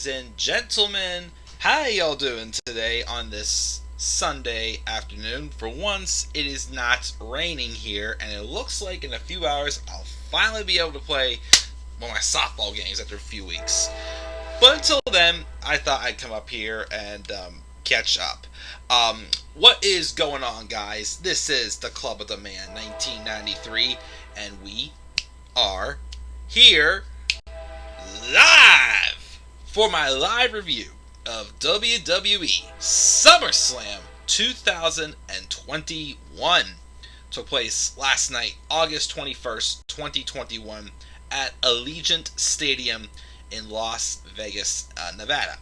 ladies and gentlemen. How y'all doing today on this Sunday afternoon? For once, it is not raining here, and it looks like in a few hours I'll finally be able to play one of my softball games after a few weeks. But until then, I thought I'd come up here and catch up. What is going on, guys? This is the Club of the Man 1993, and we are here live for my live review of WWE Summerslam 2021. Took place last night, August 21st, 2021, at Allegiant Stadium in Las Vegas, Nevada.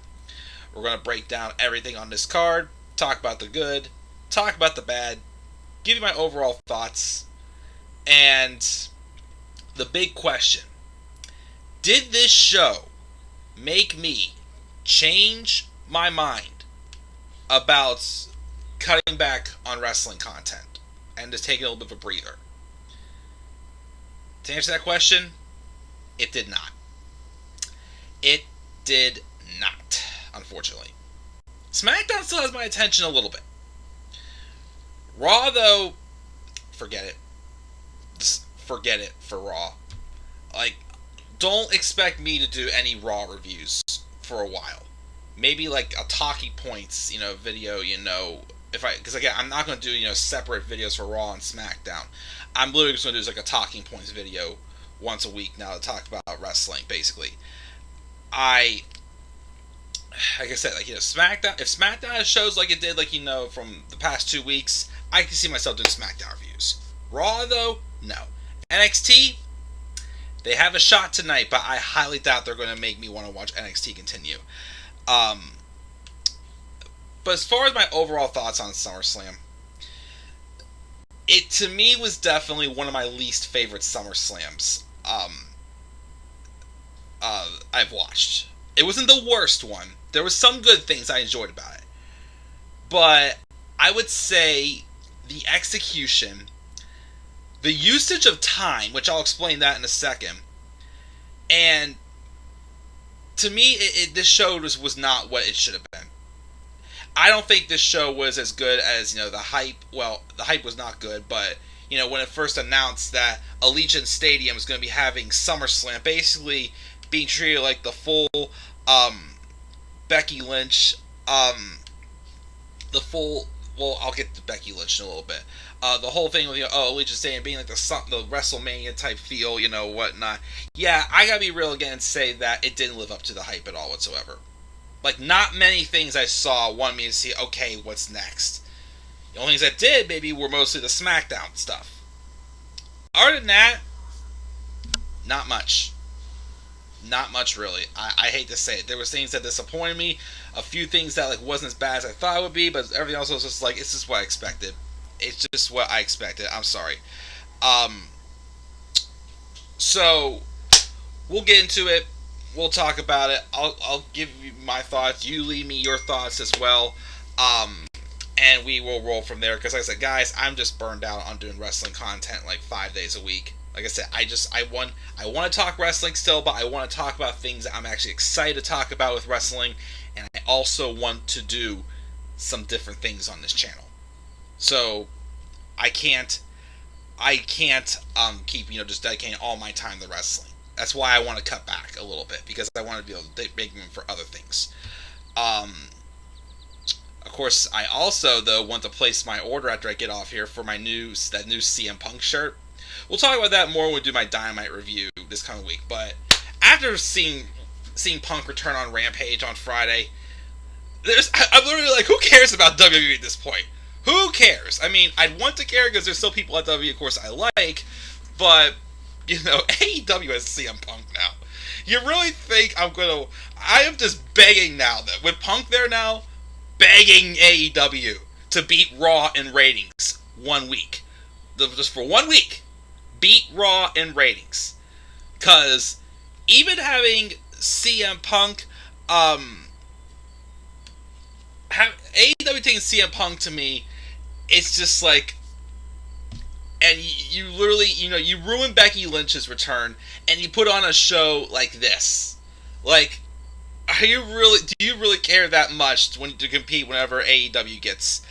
We're going to break down everything on this card, talk about the good, talk about the bad, give you my overall thoughts, and the big question: did this show make me change my mind about cutting back on wrestling content and just taking a little bit of a breather? To answer that question, it did not. It did not, unfortunately. SmackDown still has my attention a little bit. Raw, though, forget it. Just forget it for Raw. Like, don't expect me to do any Raw reviews for a while. Maybe like a talking points, video, because again, I'm not going to do, separate videos for Raw and SmackDown. I'm literally just going to do like a talking points video once a week now to talk about wrestling, basically. Like I said, SmackDown, if SmackDown has shows like it did, from the past 2 weeks, I can see myself doing SmackDown reviews. Raw, though, no. NXT, they have a shot tonight, but I highly doubt they're going to make me want to watch NXT continue. But as far as my overall thoughts on SummerSlam, it to me was definitely one of my least favorite SummerSlams I've watched. It wasn't the worst one. There was some good things I enjoyed about it. But I would say the execution, the usage of time, which I'll explain that in a second, and to me, this show was not what it should have been. I don't think this show was as good as, the hype. Well, the hype was not good, but, when it first announced that Allegiant Stadium is going to be having SummerSlam, basically being treated like the full Becky Lynch, I'll get to Becky Lynch in a little bit. The whole thing with, Allegiant Stadium being like the WrestleMania type feel, whatnot. Yeah, I gotta be real again and say that it didn't live up to the hype at all whatsoever. Like, not many things I saw wanted me to see, okay, what's next? The only things that did, maybe, were mostly the SmackDown stuff. Other than that, not much. Not much, really. I hate to say it. There was things that disappointed me. A few things that, wasn't as bad as I thought it would be, but everything else was just it's just what I expected. It's just what I expected. I'm sorry. So, we'll get into it. We'll talk about it. I'll give you my thoughts. You leave me your thoughts as well. And we will roll from there. Because like I said, guys, I'm just burned out on doing wrestling content 5 days a week. Like I said, I want to talk wrestling still, but I want to talk about things that I'm actually excited to talk about with wrestling. And I also want to do some different things on this channel. So I can't keep just dedicating all my time to wrestling. That's why I want to cut back a little bit, because I want to be able to make room for other things. Of course, I also though want to place my order after I get off here for that new CM Punk shirt. We'll talk about that more when we do my Dynamite review this coming week. But after seeing Punk return on Rampage on Friday, I'm literally like, who cares about WWE at this point? Who cares? I mean, I'd want to care because there's still people at WWE, of course, I like, but AEW has CM Punk now. You really think I am just begging now that with Punk there now, begging AEW to beat Raw in ratings 1 week. Just for 1 week. Beat Raw in ratings. Because even having CM Punk, AEW taking CM Punk to me, it's just and you literally, you ruin Becky Lynch's return, and you put on a show like this. Do you really care that much to compete whenever AEW gets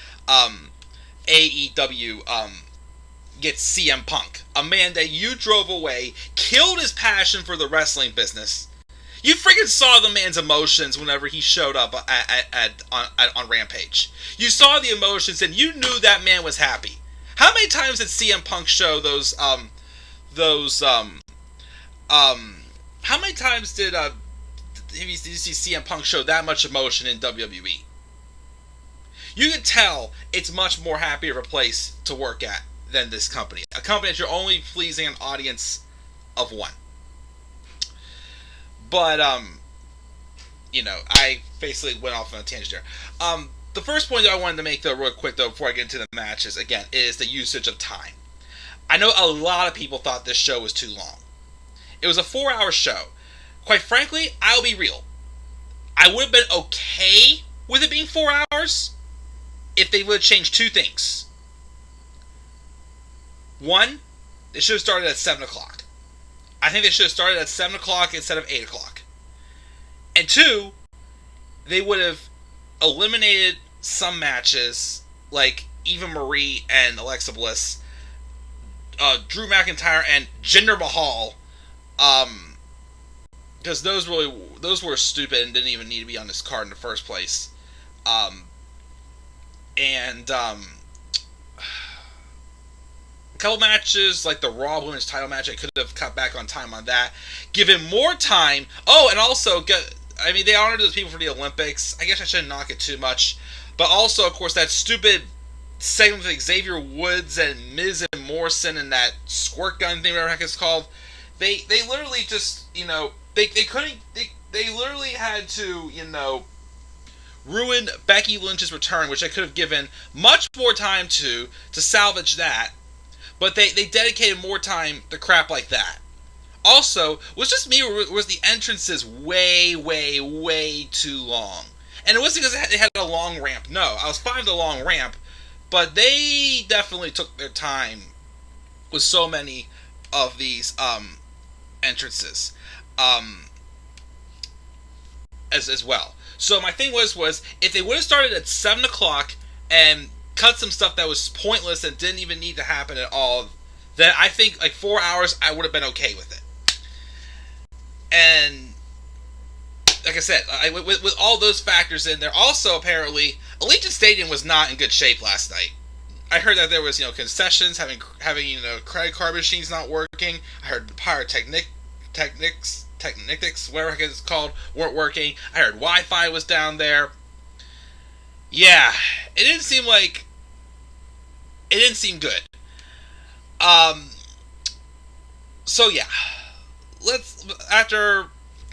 CM Punk, a man that you drove away, killed his passion for the wrestling business. You freaking saw the man's emotions whenever he showed up on Rampage. You saw the emotions and you knew that man was happy. How many times did CM Punk show how many times did you see CM Punk show that much emotion in WWE? You can tell it's much more happier of a place to work at than this company. A company that you're only pleasing an audience of one. But I basically went off on a tangent there. The first point that I wanted to make, though, real quick, though, before I get into the matches, again, is the usage of time. I know a lot of people thought this show was too long. It was a 4-hour show. Quite frankly, I'll be real. I would have been okay with it being 4 hours if they would have changed two things. One, they should have started at 7 o'clock. I think they should have started at 7 o'clock instead of 8 o'clock. And two, they would have eliminated some matches like Eva Marie and Alexa Bliss, Drew McIntyre and Jinder Mahal, because those were stupid and didn't even need to be on this card in the first place. A couple matches like the Raw Women's title match, I could have cut back on time on that, given more time. Oh, and also they honored those people for the Olympics. I guess I shouldn't knock it too much, but also, of course, that stupid segment with Xavier Woods and Miz and Morrison and that squirt gun thing, whatever the heck it's called. They literally just they literally had to ruin Becky Lynch's return, which I could have given much more time to salvage that. But they dedicated more time to crap like that. Also, was just me, or was the entrances way, way, way too long? And it wasn't because they had a long ramp. No, I was fine with the long ramp, but they definitely took their time with so many of these entrances as well. So my thing was if they would have started at 7 o'clock and cut some stuff that was pointless and didn't even need to happen at all, then I think like 4 hours I would have been okay with it. And like I said, with all those factors in there, also apparently Allegiant Stadium was not in good shape last night. I heard that there was concessions having credit card machines not working. I heard the pyrotechnics, whatever it's called, weren't working. I heard Wi-Fi was down there. Yeah, it didn't seem good. So yeah, after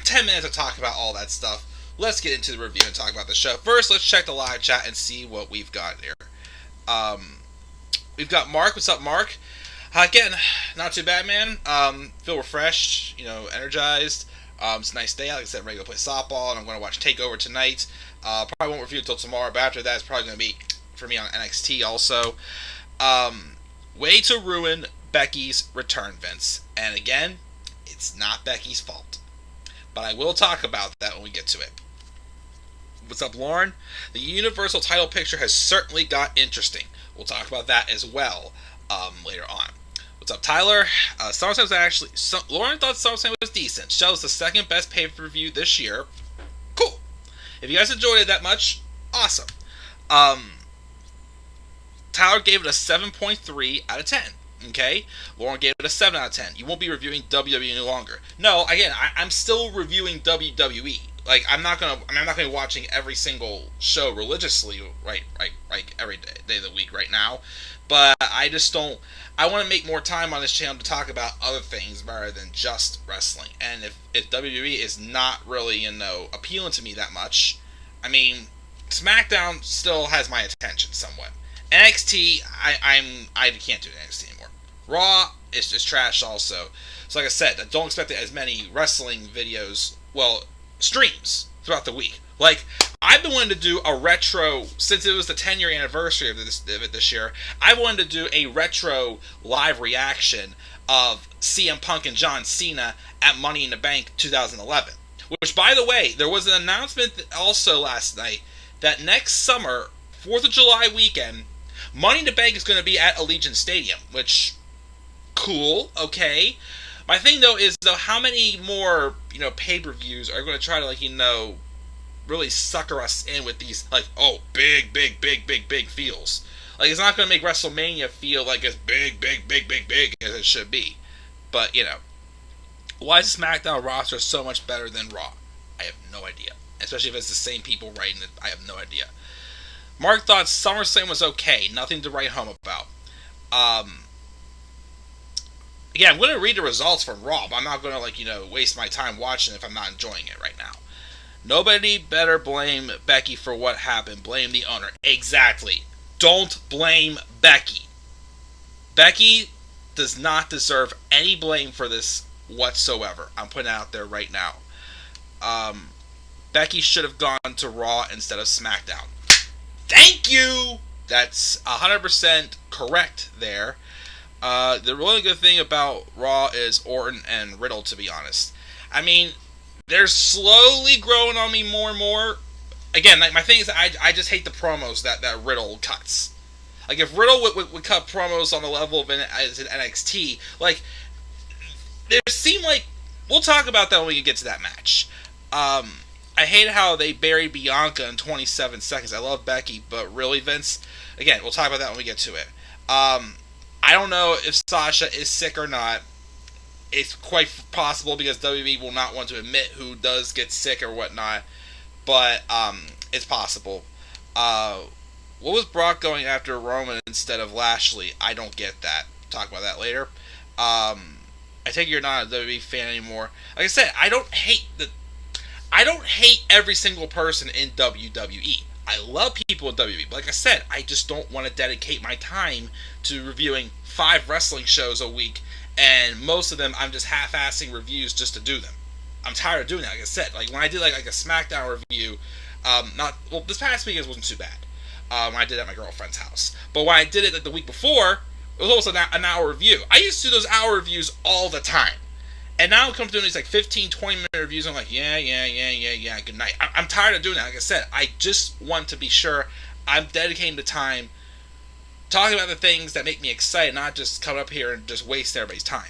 10 minutes to talk about all that stuff, let's get into the review and talk about the show. First, let's check the live chat and see what we've got here. We've got Mark. What's up, Mark? Again, not too bad, man. Feel refreshed, energized. It's a nice day. Like I said, I'm ready to play softball, and I'm going to watch TakeOver tonight. Probably won't review until tomorrow, but after that, it's probably going to be for me on NXT also. Way to ruin Becky's return, Vince. And again, it's not Becky's fault. But I will talk about that when we get to it. What's up, Lauren? The Universal title picture has certainly got interesting. We'll talk about that as well later on. What's up, Tyler? SummerSlam was actually... Lauren thought SummerSlam was decent. Show's the second best pay-per-view this year. Cool. If you guys enjoyed it that much, awesome. Tyler gave it a 7.3 out of 10. Okay? Lauren gave it a 7 out of 10. You won't be reviewing WWE any longer. No, again, I'm still reviewing WWE. Like, I'm not gonna be watching every single show religiously right every day of the week right now. But I just don't. I want to make more time on this channel to talk about other things rather than just wrestling. And if WWE is not really appealing to me that much, I mean, SmackDown still has my attention somewhat. NXT, I can't do NXT anymore. Raw is just trash also. So like I said, I don't expect as many wrestling videos, streams throughout the week. Like, I've been wanting to do a retro, since it was the 10-year anniversary of it this year, I wanted to do a retro live reaction of CM Punk and John Cena at Money in the Bank 2011. Which, by the way, there was an announcement also last night that next summer, 4th of July weekend, Money in the Bank is going to be at Allegiant Stadium, which, cool, okay. My thing, though, is, how many more, pay-per-views are going to try to, really sucker us in with these, big, big, big, big, big feels. It's not going to make WrestleMania feel like as big, big, big, big, big as it should be. But, why is the SmackDown roster so much better than Raw? I have no idea. Especially if it's the same people writing it, I have no idea. Mark thought SummerSlam was okay, nothing to write home about. Again, I'm going to read the results from Raw, but I'm not going to, waste my time watching it if I'm not enjoying it right now. Nobody better blame Becky for what happened. Blame the owner. Exactly. Don't blame Becky. Becky does not deserve any blame for this whatsoever. I'm putting it out there right now. Becky should have gone to Raw instead of SmackDown. Thank you! That's 100% correct there. The really good thing about Raw is Orton and Riddle, to be honest. I mean, they're slowly growing on me more and more. Again, my thing is, I just hate the promos that Riddle cuts. If Riddle would cut promos on the level of as in NXT, there seem we'll talk about that when we get to that match. I hate how they buried Bianca in 27 seconds. I love Becky, but really, Vince? Again, we'll talk about that when we get to it. I don't know if Sasha is sick or not. It's quite possible because WWE will not want to admit who does get sick or whatnot. But it's possible. What was Brock going after Roman instead of Lashley? I don't get that. Talk about that later. I take it you're not a WWE fan anymore. Like I said, I don't hate every single person in WWE. I love people in WWE, but like I said, I just don't want to dedicate my time to reviewing 5 wrestling shows a week, and most of them I'm just half-assing reviews just to do them. I'm tired of doing that. Like I said, when I did like a SmackDown review, this past weekend wasn't too bad. When I did it at my girlfriend's house, but when I did it the week before, it was almost an hour review. I used to do those hour reviews all the time. And now I'm coming to doing these 15, 20-minute reviews. I'm like, yeah, good night. I'm tired of doing that. Like I said, I just want to be sure I'm dedicating the time talking about the things that make me excited, not just come up here and just waste everybody's time.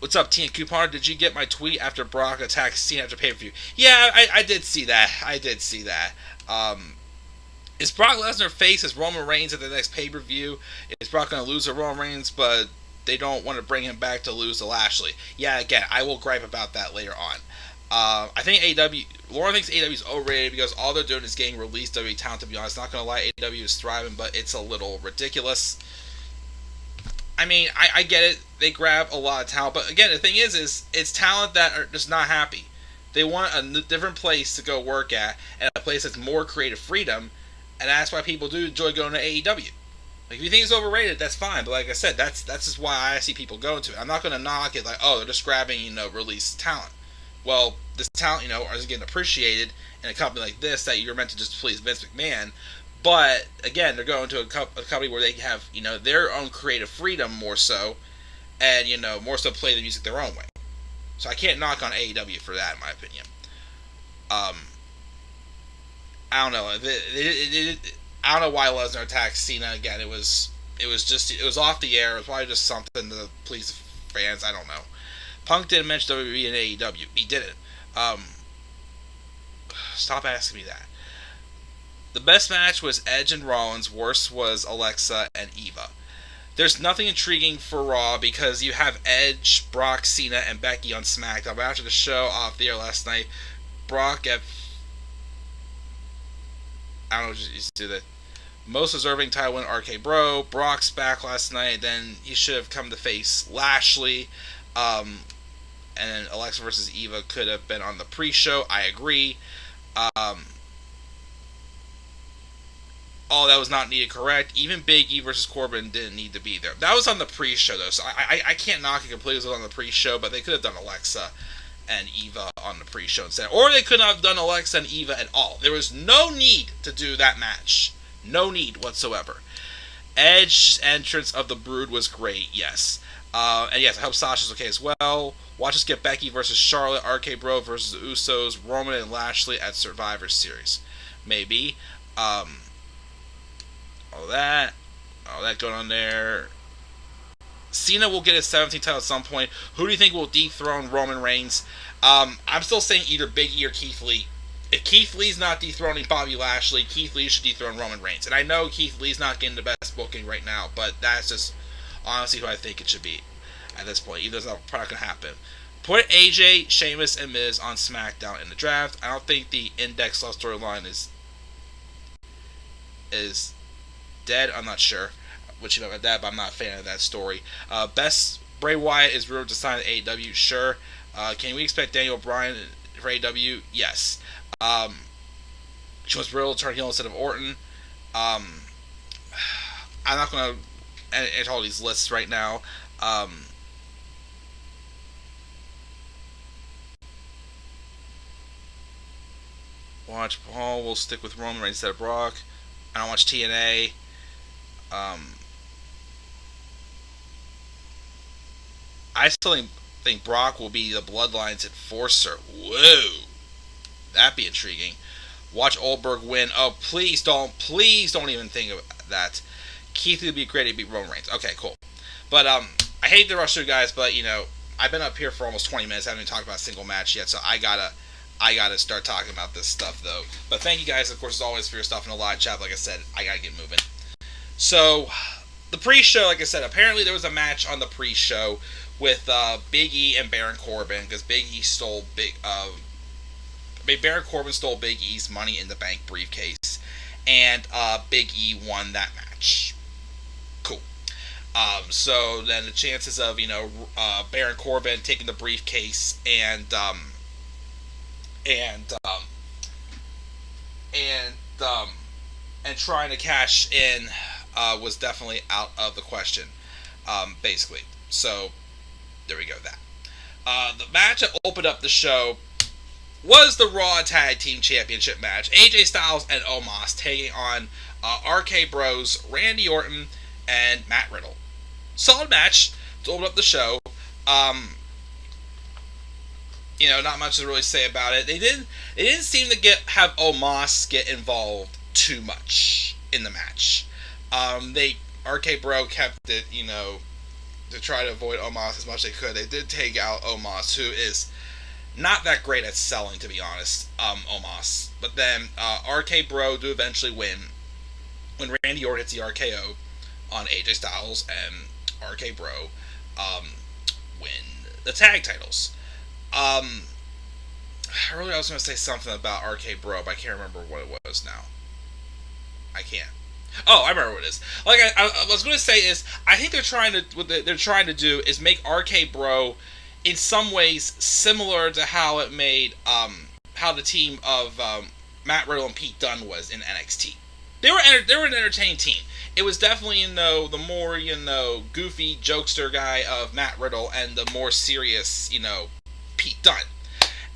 What's up, Tina Couponer? Did you get my tweet after Brock attacked Cena after pay-per-view? Yeah, I did see that. Is Brock Lesnar face as Roman Reigns at the next pay-per-view? Is Brock going to lose to Roman Reigns, but they don't want to bring him back to lose to Lashley? Yeah, again, I will gripe about that later on. I think Lauren thinks AEW is overrated because all they're doing is getting released WWE talent, to be honest. Not going to lie, AEW is thriving, but it's a little ridiculous. I mean, I get it. They grab a lot of talent, but again, the thing is it's talent that are just not happy. They want a different place to go work at, and a place that's more creative freedom, and that's why people do enjoy going to AEW. If you think it's overrated, that's fine. But like I said, that's just why I see people going to it. I'm not going to knock it they're just grabbing, released talent. Well, this talent, is getting appreciated in a company like this that you're meant to just please Vince McMahon. But again, they're going to a company where they have, their own creative freedom more so, and more so play the music their own way. So I can't knock on AEW for that, in my opinion. I don't know. I don't know why Lesnar attacked Cena again. It was off the air. It was probably just something to please the fans. I don't know. Punk didn't mention WWE and AEW. He didn't. Stop asking me that. The best match was Edge and Rollins. Worst was Alexa and Eva. There's nothing intriguing for Raw because you have Edge, Brock, Cena, and Becky on SmackDown. But after the show off the air last night, Brock I don't know what you do that. Most deserving title win, RK Bro. Brock's back last night. Then he should have come to face Lashley. And then Alexa versus Eva could have been on the pre-show. I agree. That was not needed, correct. Even Big E versus Corbin didn't need to be there. That was on the pre-show, though, so I can't knock it completely. It was on the pre-show, but they could have done Alexa and Eva on the pre-show instead. Or they could not have done Alexa and Eva at all. There was no need to do that match. No need whatsoever. Edge's entrance of the Brood was great, yes. And yes, I hope Sasha's okay as well. Watch us get Becky versus Charlotte, RK Bro versus the Usos, Roman and Lashley at Survivor Series. Maybe. Um, all that going on there. Cena will get his 17th title at some point. Who do you think will dethrone Roman Reigns? I'm still saying either Big E or Keith Lee. If Keith Lee's not dethroning Bobby Lashley, Keith Lee should dethrone Roman Reigns. And I know Keith Lee's not getting the best booking right now, but that's just honestly who I think it should be at this point. Either it's not probably going to happen. Put AJ, Sheamus, and Miz on SmackDown in the draft. I don't think the Index Love storyline is dead. I'm not sure what you know about that, but I'm not a fan of that story. Best Bray Wyatt is rumored to sign at AEW. Sure. Can we expect Daniel Bryan for AEW? Yes. She wants Riddle to turn heel instead of Orton. I'm not going to enter all these lists right now. Watch Paul. We'll stick with Roman Reigns instead of Brock. I don't watch TNA. I still think Brock will be the Bloodline's enforcer. Whoa, that'd be intriguing. Watch Oldberg win. Oh, please don't even think of that. Keith would be great to beat Roman Reigns. Okay, cool. But I hate to rush through, guys, but I've been up here for almost 20 minutes. I haven't even talked about a single match yet, so I gotta start talking about this stuff though. But thank you guys, of course, as always, for your stuff in the live chat. Like I said, I gotta get moving. So the pre-show, like I said, apparently there was a match on the pre-show with Big E and Baron Corbin because Baron Corbin stole Big E's Money in the Bank briefcase, and Big E won that match. Cool. So then the chances of Baron Corbin taking the briefcase and trying to cash in was definitely out of the question, basically. So there we go. The match that opened up the show was the Raw Tag Team Championship match. AJ Styles and Omos taking on RK Bros, Randy Orton, and Matt Riddle. Solid match to open up the show. Not much to really say about it. They didn't seem to have Omos get involved too much in the match. RK Bro kept it, to try to avoid Omos as much as they could. They did take out Omos, who is not that great at selling, to be honest, Omos. But then RK Bro do eventually win when Randy Orton hits the RKO on AJ Styles, and RK Bro win the tag titles. I was going to say something about RK Bro, but I can't remember what it was now. I can't. Oh, I remember what it is. Like I was going to say is, I think what they're trying to do is make RK Bro in some ways similar to how it made how the team of Matt Riddle and Pete Dunne was in NXT. They were an entertaining team. It was definitely the more goofy jokester guy of Matt Riddle and the more serious Pete Dunne,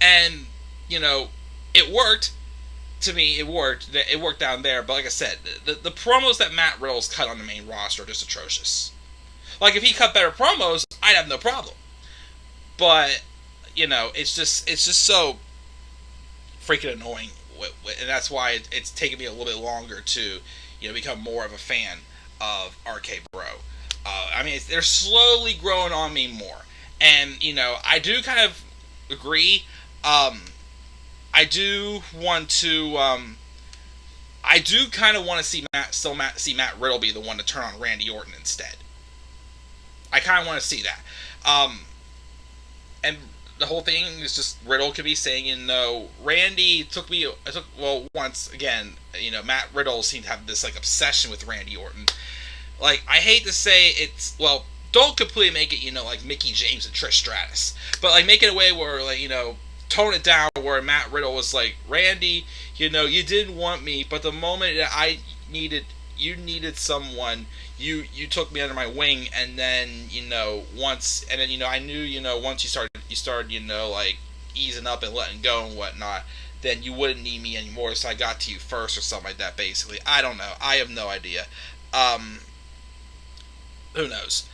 and it worked. To me, it worked. It worked down there, but like I said, the promos that Matt Riddle's cut on the main roster are just atrocious. Like, if he cut better promos, I'd have no problem. But it's just so freaking annoying, and that's why it's taken me a little bit longer to become more of a fan of RK Bro. They're slowly growing on me more, and I do kind of agree. I do kind of want to see Matt Riddle be the one to turn on Randy Orton instead. I kind of want to see that. And the whole thing is just Riddle could be saying, Randy once again, Matt Riddle seemed to have this obsession with Randy Orton. Like, I hate to say don't completely make it, like Mickie James and Trish Stratus, but make it a way where tone it down, where Matt Riddle was like, Randy, you didn't want me, but the moment that you needed someone, you took me under my wing, and then I knew once you started easing up and letting go and whatnot, then you wouldn't need me anymore, so I got to you first or something like that. Basically, I don't know. I have no idea. Who knows?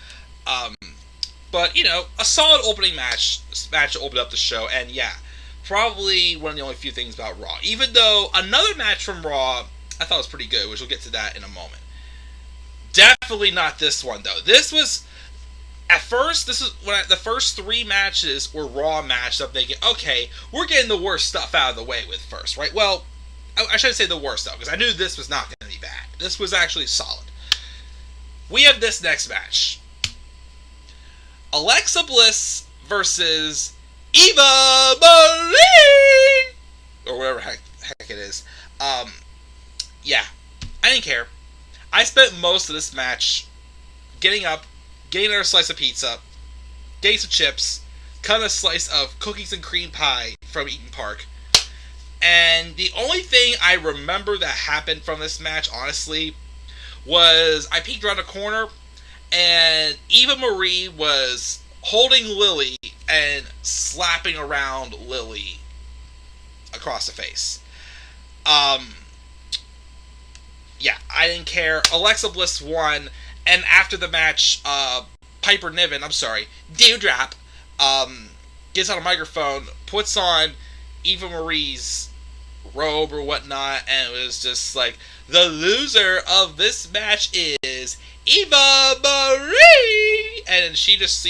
But, a solid opening match to open up the show, and yeah, probably one of the only few things about Raw. Even though another match from Raw I thought was pretty good, which we'll get to that in a moment. Definitely not this one, though. This was, at first, this is when the first 3 matches were Raw matches. I'm thinking, okay, we're getting the worst stuff out of the way with first, right? Well, I shouldn't say the worst stuff, because I knew this was not going to be bad. This was actually solid. We have this next match. Alexa Bliss versus Eva Marie! Or whatever heck it is. Yeah, I didn't care. I spent most of this match getting up, getting her a slice of pizza, getting some chips, cutting a slice of cookies and cream pie from Eaton Park. And the only thing I remember that happened from this match, honestly, was I peeked around a corner and Eva Marie was holding Lily and slapping around Lily across the face. Yeah, I didn't care. Alexa Bliss won, and after the match, Piper Niven, Dewdrop, gets on a microphone, puts on Eva Marie's robe or whatnot, and it was just like, the loser of this match is Eva Marie! And she just,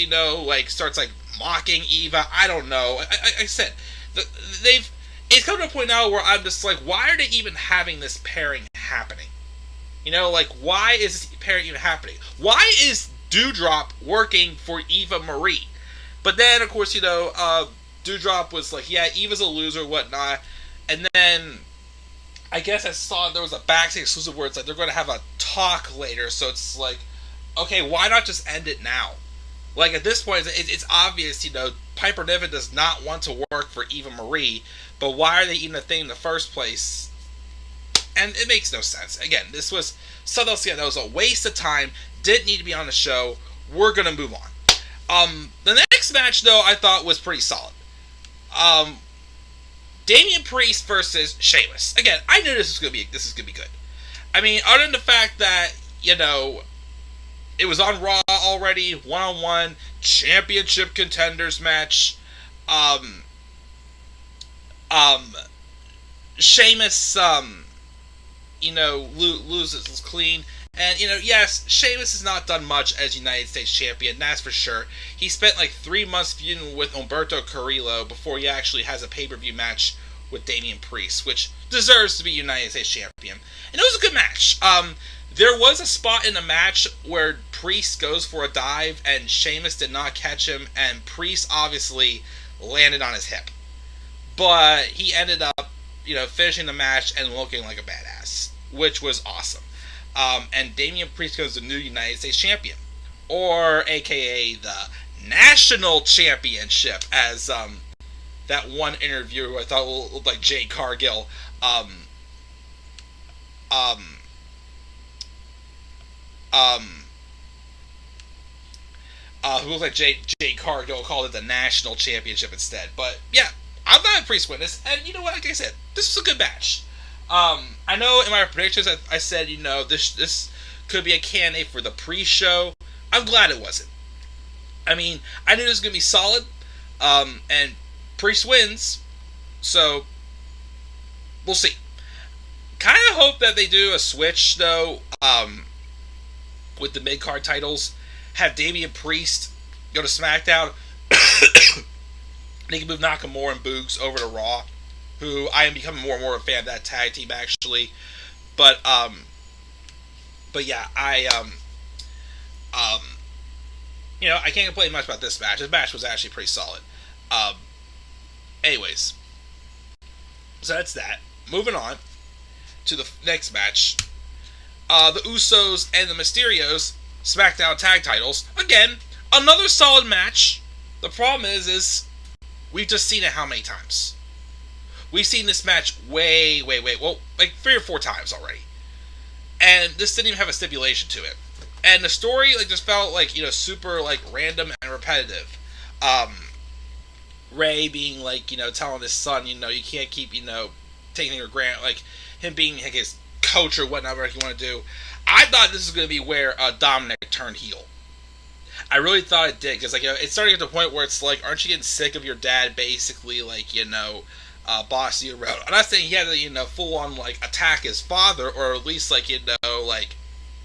starts, mocking Eva. I don't know. I said, it's come to a point now where I'm just like, why are they even having this pairing happening? Why is this pairing even happening? Why is Dewdrop working for Eva Marie? But then, of course, Dewdrop was like, yeah, Eva's a loser, whatnot. And then, I guess I saw there was a backstage exclusive where it's like, they're going to have a talk later. So it's like, okay, why not just end it now? At this point, it's obvious, Piper Niven does not want to work for Eva Marie. But why are they even a thing in the first place? And it makes no sense. Again, this was something else that was a waste of time. Didn't need to be on the show. We're going to move on. The next match, though, I thought was pretty solid. Damian Priest versus Sheamus. Again, I knew this was gonna be good. I mean, other than the fact that, it was on Raw already, 1-on-1, championship contenders match. Sheamus, loses clean. And, yes, Sheamus has not done much as United States champion, that's for sure. He spent 3 months feuding with Humberto Carrillo before he actually has a pay-per-view match with Damian Priest, which deserves to be United States champion. And it was a good match. There was a spot in the match where Priest goes for a dive and Sheamus did not catch him, and Priest obviously landed on his hip. But he ended up, finishing the match and looking like a badass, which was awesome. And Damian Priest goes the new United States champion, or AKA the National Championship, as that one interviewer who I thought looked like Jade Cargill, who looked like Jade Cargill called it the National Championship instead. But yeah, I'm glad Priest win this, and you know what? Like I said, this was a good match. I know in my predictions I said, this could be a candidate for the pre-show. I'm glad it wasn't. I mean, I knew this was going to be solid, and Priest wins, so we'll see. Kind of hope that they do a switch, though, with the mid-card titles. Have Damian Priest go to SmackDown. They can move Nakamura and Boogs over to Raw, who I am becoming more and more a fan of that tag team, actually. But yeah, I can't complain much about this match. This match was actually pretty solid. Anyways, so that's that. Moving on to the next match. The Usos and the Mysterios, SmackDown tag titles. Again, another solid match. The problem is we've just seen it how many times? We've seen this match way, well, 3 or 4 times already. And this didn't even have a stipulation to it. And the story, just felt super, random and repetitive. Ray being, telling his son, you can't keep, taking for granted, him being, his coach or whatever he want to do. I thought this was going to be where Dominic turned heel. I really thought it did, because like, it's starting at the point where it's like, aren't you getting sick of your dad basically like, bossing you around? I'm not saying he had to full on like attack his father, or at least like like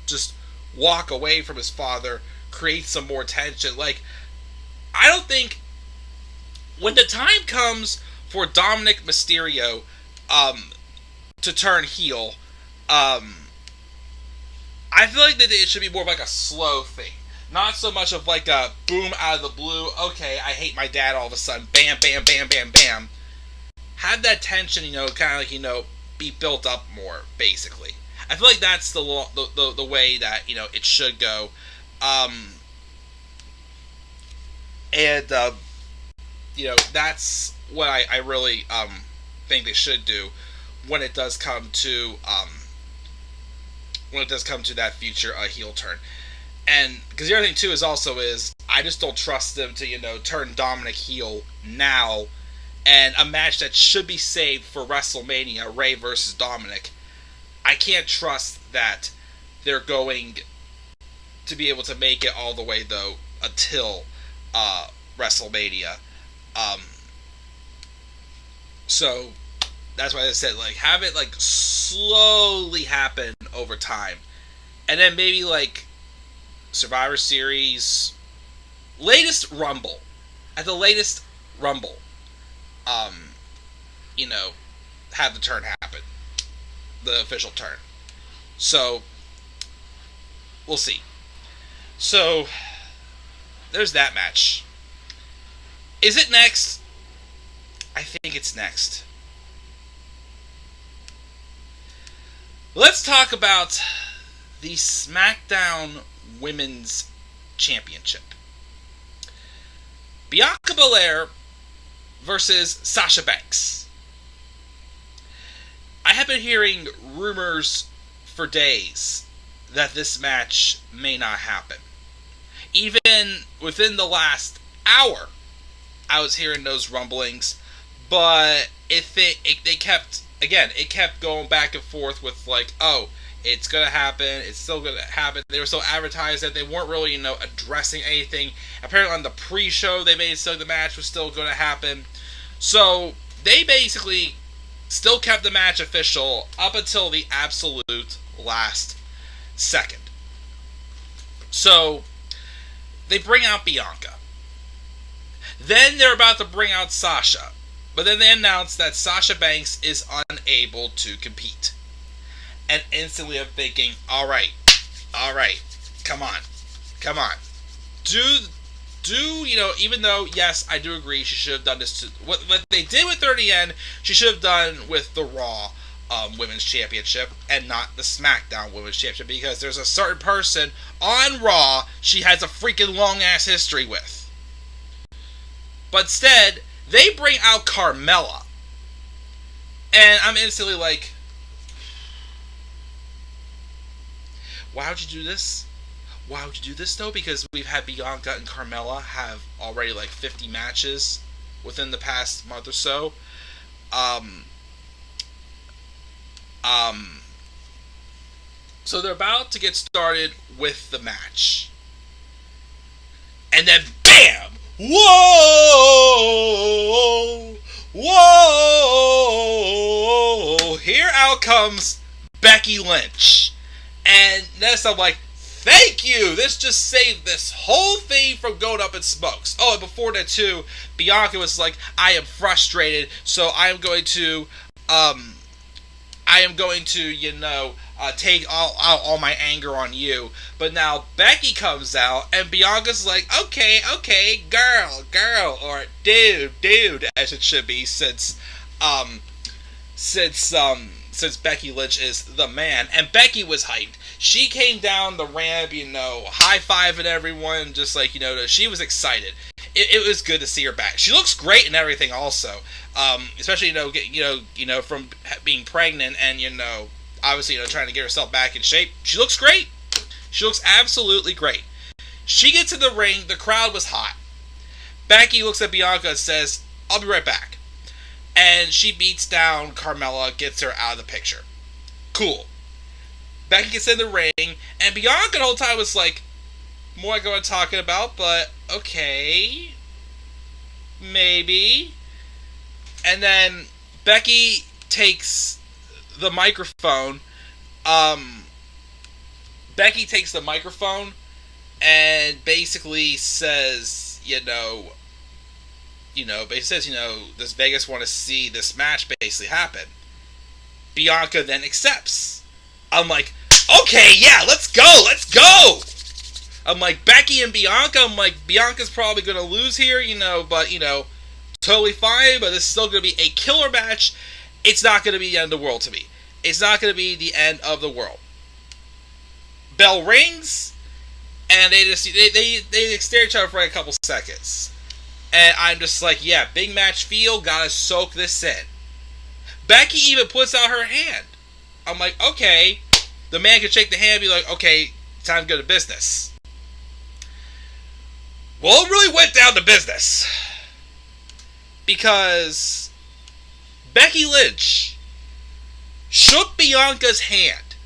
just walk away from his father, create some more tension. Like, I don't think when the time comes for Dominic Mysterio to turn heel, I feel like that it should be more of like a slow thing. Not so much of like a boom out of the blue, okay, I hate my dad all of a sudden, bam, bam, bam, bam, bam. Have that tension, kind of like, be built up more, basically. I feel like that's the way that, it should go. And, that's what I really think they should do when it does come to that future heel turn. And because the other thing too is I just don't trust them to turn Dominic heel now, and a match that should be saved for WrestleMania, Rey versus Dominic. I can't trust that they're going to be able to make it all the way though until WrestleMania. So that's why I said, like, have it like slowly happen over time, and then maybe like Survivor Series, latest Rumble, at the latest Rumble, have the turn happen, the official turn. So we'll see. So there's that match. Is it next? I think it's next. Let's talk about the SmackDown Women's Championship. Bianca Belair versus Sasha Banks. I have been hearing rumors for days that this match may not happen. Even within the last hour, I was hearing those rumblings, but it kept going back and forth with like, oh, it's gonna happen, it's still gonna happen. They were so advertised that they weren't really, addressing anything. Apparently on the pre-show they made it so the match was still gonna happen. So they basically still kept the match official up until the absolute last second. So they bring out Bianca. Then they're about to bring out Sasha. But then they announce that Sasha Banks is unable to compete. And instantly I'm thinking, alright, come on. Even though, yes, I do agree she should have done this what they did with 30N, she should have done with the Raw Women's Championship and not the SmackDown Women's Championship, because there's a certain person on Raw she has a freaking long-ass history with. But instead, they bring out Carmella. And I'm instantly like, why would you do this? Why would you do this, though? Because we've had Bianca and Carmella have already like 50 matches within the past month or so. So they're about to get started with the match. And then, BAM! Whoa! Here out comes Becky Lynch. And that's, I'm like, thank you! This just saved this whole thing from going up in smokes. Oh, and before that too, Bianca was like, I am frustrated, so I am going to, take all my anger on you. But now Becky comes out, and Bianca's like, okay, girl, or dude, as it should be, since Becky Lynch is the man. And Becky was hyped. She came down the ramp, high-fiving everyone, just like, she was excited. It was good to see her back. She looks great and everything also. Especially, from being pregnant and, obviously, trying to get herself back in shape. She looks great. She looks absolutely great. She gets in the ring. The crowd was hot. Becky looks at Bianca and says, I'll be right back. And she beats down Carmella, gets her out of the picture. Cool. Becky gets in the ring, and Bianca the whole time was like, more like what I'm talking about, but okay. Maybe. And then Becky takes the microphone. Becky takes the microphone and basically says, basically says, does Vegas want to see this match basically happen? Bianca then accepts. I'm like, okay, yeah, let's go! I'm like, Becky and Bianca, Bianca's probably going to lose here, but, totally fine, but this is still going to be a killer match. It's not going to be the end of the world to me. It's not going to be the end of the world. Bell rings, and they stare at each other for like a couple seconds. And I'm just like, yeah, big match feel, gotta soak this in. Becky even puts out her hand. I'm like, okay. The man can shake the hand and be like, okay, time to go to business. Well, it really went down to business. Because Becky Lynch shook Bianca's hand.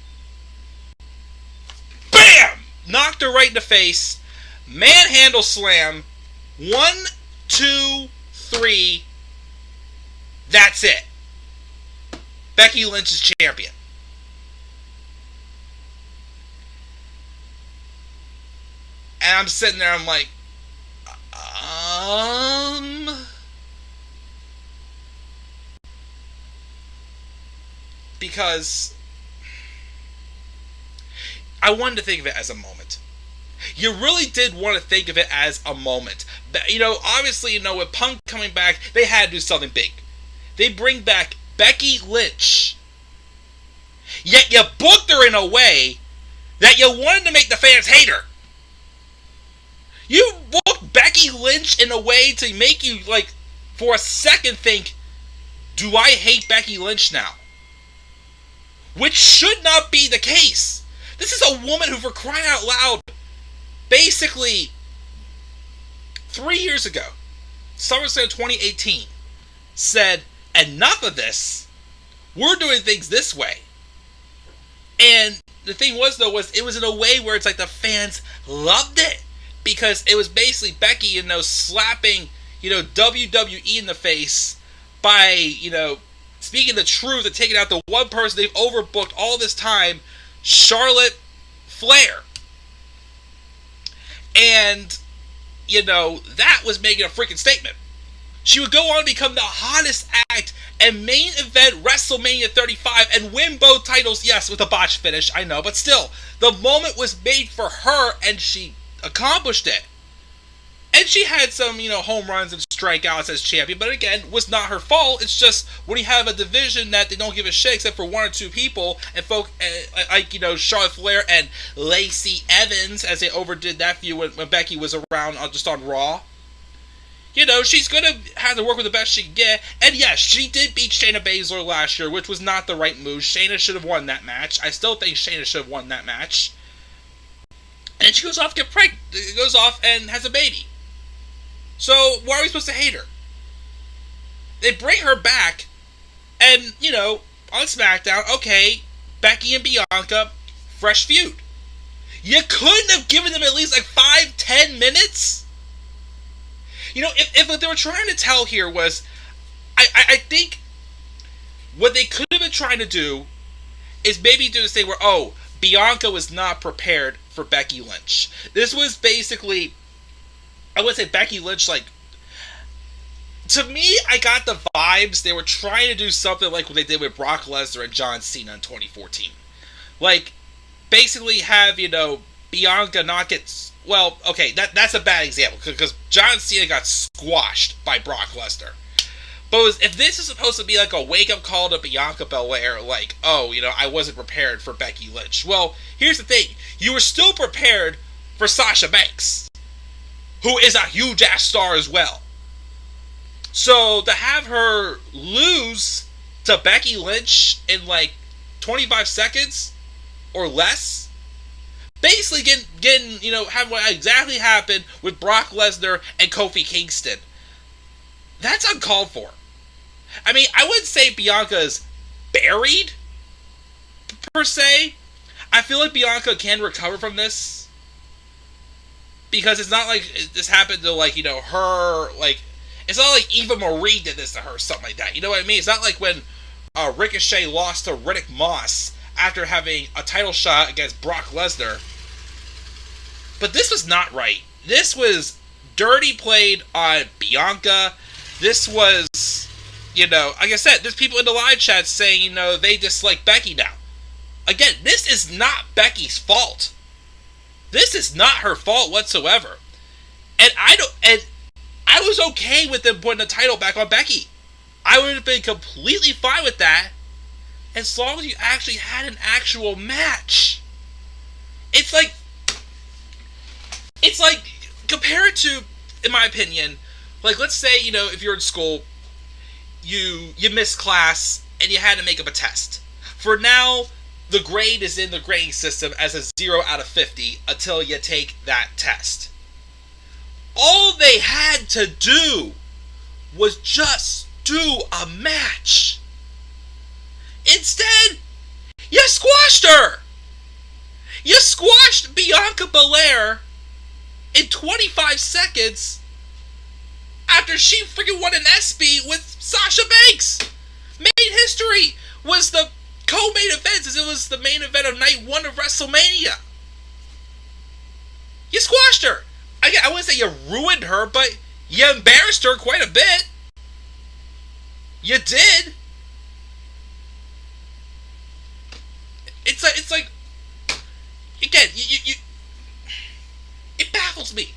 BAM! Knocked her right in the face. Manhandle slam. 1, 2, 3. That's it. Becky Lynch is champion. And I'm sitting there, I'm like, because I wanted to think of it as a moment. You really did want to think of it as a moment. Obviously, with Punk coming back, they had to do something big. They bring back Becky Lynch. Yet you booked her in a way that you wanted to make the fans hate her. You booked Becky Lynch in a way to make you, for a second think, do I hate Becky Lynch now? Which should not be the case. This is a woman who, for crying out loud, basically 3 years ago, SummerSlam 2018, said, enough of this. We're doing things this way. And the thing was, it was in a way where it's like the fans loved it. Because it was basically Becky, slapping, WWE in the face by, speaking the truth and taking out the one person they've overbooked all this time, Charlotte Flair. And, that was making a freaking statement. She would go on to become the hottest act and main event WrestleMania 35 and win both titles, yes, with a botch finish, I know, but still, the moment was made for her and she accomplished it. And she had some, home runs and strikeouts as champion, but again, was not her fault. It's just when you have a division that they don't give a shit except for one or two people, and folk like, Charlotte Flair and Lacey Evans, as they overdid that feud when Becky was around just on Raw. She's going to have to work with the best she can get. And yes, she did beat Shayna Baszler last year, which was not the right move. Shayna should have won that match. I still think Shayna should have won that match. And she goes off and goes off and has a baby. So, why are we supposed to hate her? They bring her back, and, on SmackDown, okay, Becky and Bianca, fresh feud. You couldn't have given them at least 5-10 minutes? If what they were trying to tell here was, I think what they could have been trying to do is maybe do this thing where, Bianca was not prepared for Becky Lynch. This was basically, I would say Becky Lynch, to me, I got the vibes they were trying to do something like what they did with Brock Lesnar and John Cena in 2014. Basically have, Bianca not get, well, okay, that's a bad example, because John Cena got squashed by Brock Lesnar. But if this is supposed to be a wake-up call to Bianca Belair, I wasn't prepared for Becky Lynch. Well, here's the thing. You were still prepared for Sasha Banks, who is a huge-ass star as well. So, to have her lose to Becky Lynch in 25 seconds or less, basically getting having what exactly happened with Brock Lesnar and Kofi Kingston, that's uncalled for. I mean, I wouldn't say Bianca's buried, per se. I feel like Bianca can recover from this. because it's not like this happened to, like, her, like, it's not like Eva Marie did this to her or something like that. You know what I mean? It's not like when Ricochet lost to Riddick Moss after having a title shot against Brock Lesnar. But this was not right. This was dirty played on Bianca. This was, like I said, there's people in the live chat saying, they dislike Becky now. Again, this is not Becky's fault. This is not her fault whatsoever. And I was okay with them putting the title back on Becky. I would have been completely fine with that as long as you actually had an actual match. It's like, compare it to, in my opinion, like, let's say, if you're in school, you missed class and you had to make up a test. For now, the grade is in the grading system as a 0 out of 50 until you take that test. All they had to do was just do a match. Instead, you squashed her. You squashed Bianca Belair in 25 seconds after she freaking won an ESPY with Sasha Banks. Made history. Was the co-main event as it was the main event of night 1 of WrestleMania. You squashed her. I wouldn't say you ruined her, but you embarrassed her quite a bit. You did. It's like again, you it baffles me.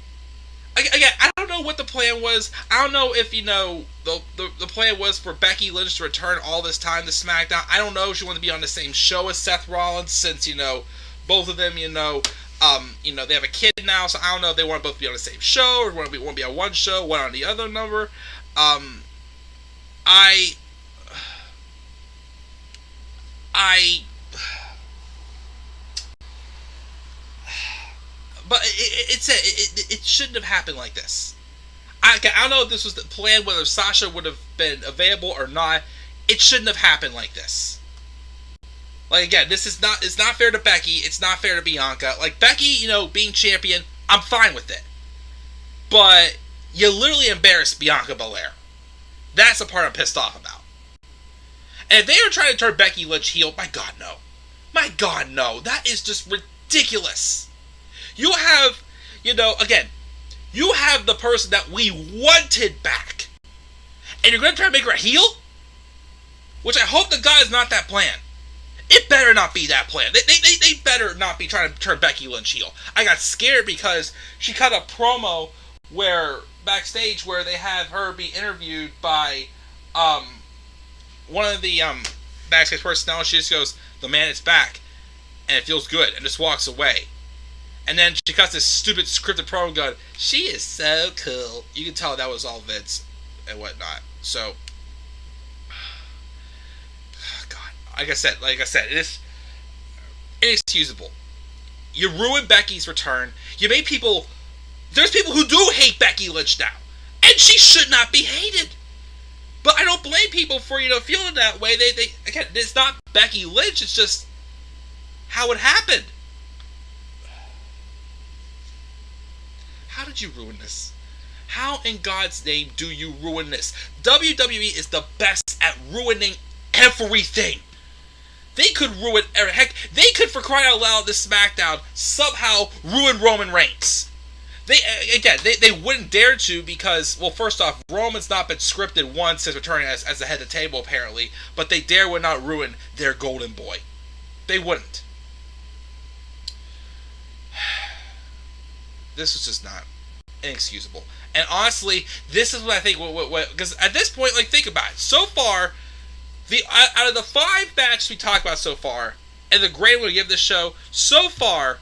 Again, I don't know what the plan was. I don't know if, the plan was for Becky Lynch to return all this time to SmackDown. I don't know if she wanted to be on the same show as Seth Rollins, since, both of them, they have a kid now, so I don't know if they want to both be on the same show, or want to be on one show, one on the other number. But it shouldn't have happened like this. I don't know if this was the plan, whether Sasha would have been available or not. It shouldn't have happened like this. Like, again, it's not fair to Becky. It's not fair to Bianca. Like, Becky, being champion, I'm fine with it. But you literally embarrassed Bianca Belair. That's the part I'm pissed off about. And if they were trying to turn Becky Lynch heel, my God, no. My God, no. That is just ridiculous. You have, again, you have the person that we wanted back, and you're going to try to make her a heel? Which I hope to God is not that plan. It better not be that plan. They better not be trying to turn Becky Lynch heel. I got scared because she cut a promo backstage where they have her be interviewed by one of the backstage personnel. She just goes, "The man is back, and it feels good," and just walks away. And then she cuts this stupid scripted promo going, "She is so cool." You can tell that was all Vince and whatnot. So, God, like I said, it is inexcusable. You ruined Becky's return. You made people. There's people who do hate Becky Lynch now, and she should not be hated. But I don't blame people for feeling that way. They again, it's not Becky Lynch. It's just how it happened. How did you ruin this? How in God's name do you ruin this? WWE is the best at ruining everything. They could ruin, heck, they could, for crying out loud, this SmackDown somehow ruin Roman Reigns. They wouldn't dare to because, well, first off, Roman's not been scripted once since returning as the head of the table, apparently, but they would not ruin their golden boy. They wouldn't. This was just not inexcusable. And honestly, this is what I think, because at this point, like, think about it. So far, out of the 5 matches we talked about so far, and the grade we'll give this show, so far,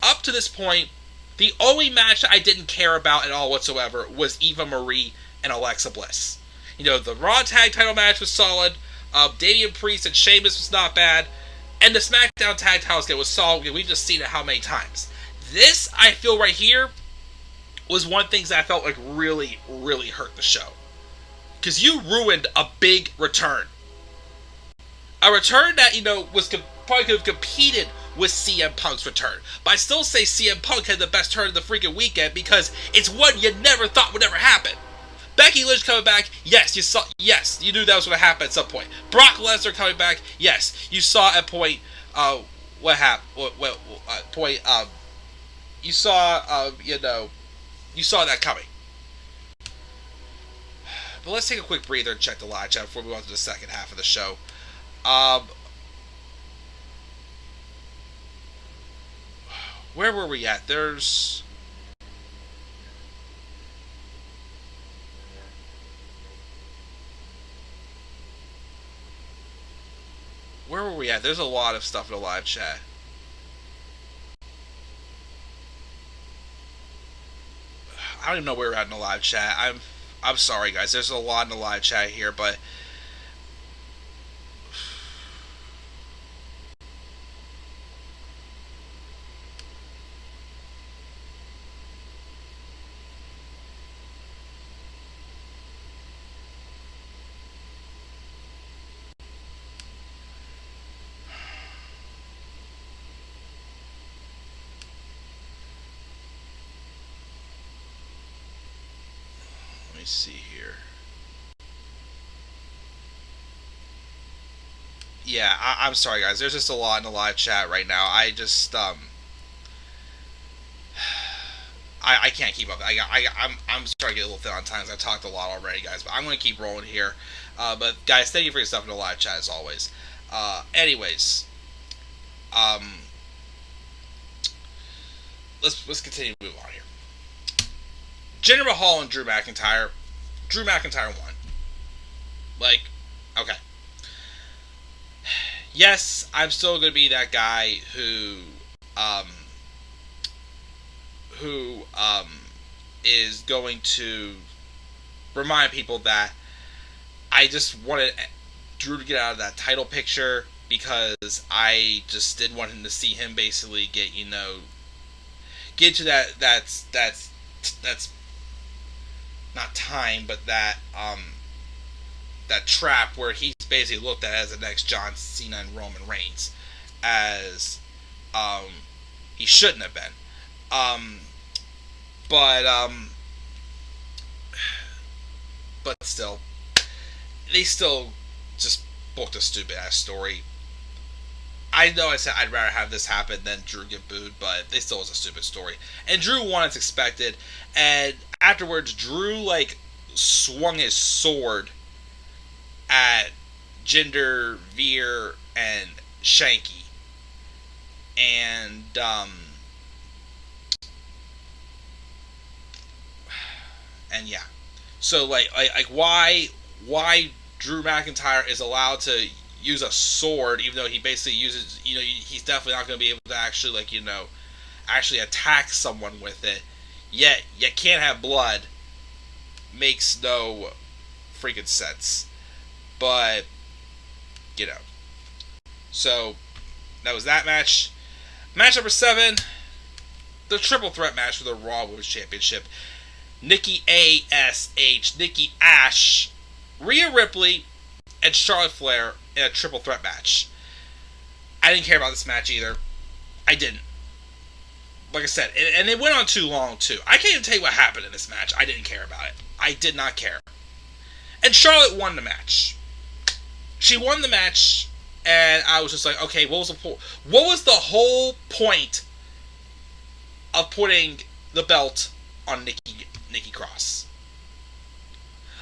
up to this point, the only match that I didn't care about at all whatsoever was Eva Marie and Alexa Bliss. The Raw Tag Title match was solid, Damian Priest and Sheamus was not bad, and the SmackDown Tag Titles was solid. We've just seen it how many times. This, I feel right here, was one of the things that I felt like really, really hurt the show. Because you ruined a big return. A return that, probably could have competed with CM Punk's return. But I still say CM Punk had the best turn of the freaking weekend because it's one you never thought would ever happen. Becky Lynch coming back, yes, you knew that was going to happen at some point. Brock Lesnar coming back, yes, you saw at point, what happened, you saw, you saw that coming. But let's take a quick breather and check the live chat before we go on to the second half of the show. Where were we at? Where were we at? There's a lot of stuff in the live chat. I don't even know where we're at in the live chat. I'm sorry, guys. There's a lot in the live chat here, but let me see here. Yeah, I'm sorry, guys. There's just a lot in the live chat right now. I just I can't keep up. I'm starting to get a little thin on time. I've talked a lot already, guys. But I'm going to keep rolling here. But guys, thank you for your stuff in the live chat as always. Anyways, let's continue to move on here. Jinder Mahal and Drew McIntyre. Drew McIntyre won. Like, okay. Yes, I'm still going to be that guy who is going to remind people that I just wanted Drew to get out of that title picture because I just didn't want him to see him basically get to that's not time, but that trap where he's basically looked at as the next John Cena and Roman Reigns, as he shouldn't have been. But still, they still just booked a stupid ass story. I know I said I'd rather have this happen than Drew get booed, but they still was a stupid story. And Drew won as expected, and afterwards Drew swung his sword at Jinder, Veer, and Shanky. And yeah. So why Drew McIntyre is allowed to use a sword, even though he basically uses, he's definitely not going to be able to actually actually attack someone with it. Yet you can't have blood. Makes no freaking sense. But so that was that match. Match number 7, the triple threat match for the Raw Women's Championship. Nikki A.S.H, Nikki A.S.H, Rhea Ripley, and Charlotte Flair in a triple threat match. I didn't care about this match either. I didn't. Like I said, and it went on too long too. I can't even tell you what happened in this match. I didn't care about it. I did not care. And Charlotte won the match. She won the match, and I was just like, okay, what was the whole point of putting the belt on Nikki Cross?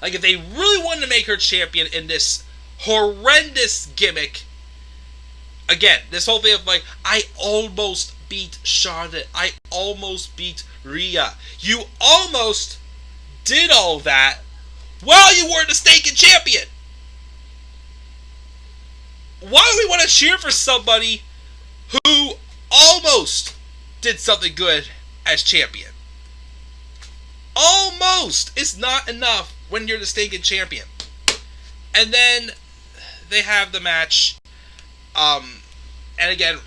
If they really wanted to make her champion in this horrendous gimmick, again, this whole thing of I almost beat Charlotte, I almost beat Rhea. You almost did all that while you were the stinking champion. Why do we want to cheer for somebody who almost did something good as champion? Almost is not enough when you're the stinking champion. And then they have the match. And again,